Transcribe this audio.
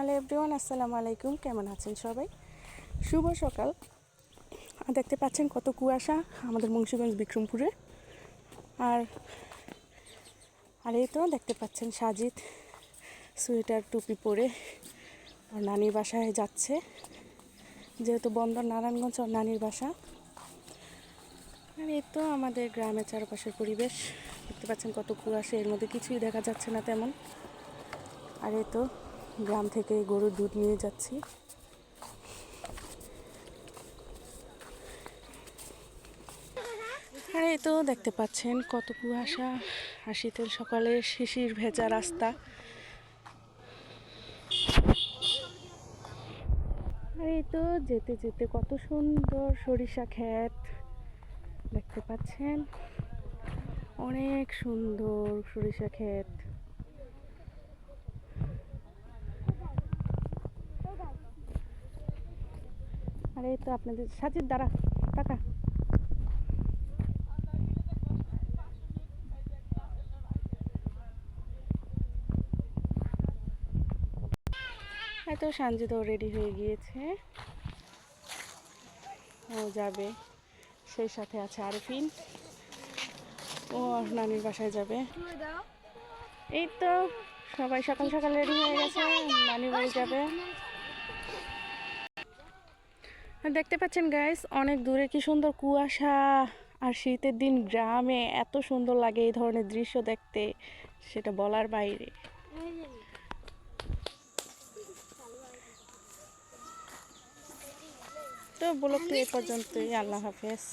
Hello everyone, আসসালামু আলাইকুম। কেমন আছেন সবাই? শুভ সকাল। দেখতে পাচ্ছেন কত কুয়াশা আমাদের মুন্সিগঞ্জ বিক্রমপুরে। আর আর এই তো দেখতে পাচ্ছেন সাজিদ সোয়েটার টুপি পরে আর নানির বাসায় যাচ্ছে, যেহেতু বন্দর নারায়ণগঞ্জ আর নানির বাসা। আর এই তো আমাদের গ্রামের চারপাশের পরিবেশ দেখতে পাচ্ছেন কত কুয়াশা, এর মধ্যে কিছুই দেখা যাচ্ছে না তেমন। আর এই তো গ্রাম থেকে গরুর দুধ নিয়ে যাচ্ছি। আর এই তো দেখতে পাচ্ছেন কত কুয়াশা আর শীতের সকালে শিশির ভেজা রাস্তা। আর এই তো যেতে যেতে কত সুন্দর সরিষা ক্ষেত দেখতে পাচ্ছেন, অনেক সুন্দর সরিষা ক্ষেত। আর এই তো আপনাদের সাজিদ দ্বারা টাকা তো সানজিদও রেডি হয়ে গিয়েছে, ও যাবে। সেই সাথে আছে আরফিন, ও নানির বাসায় যাবে। এই তো সবাই সকাল সকাল রেডি হয়ে গেছে, নানির বাড়ি যাবে। আর দেখতে পাচ্ছেন গাইস, অনেক দূরে কি সুন্দর কুয়াশা। আর শীতের দিন গ্রামে এত সুন্দর লাগে এই ধরনের দৃশ্য দেখতে, সেটা বলার বাইরে। তো ব্লগটি এই পর্যন্তই। আল্লাহ হাফেজ।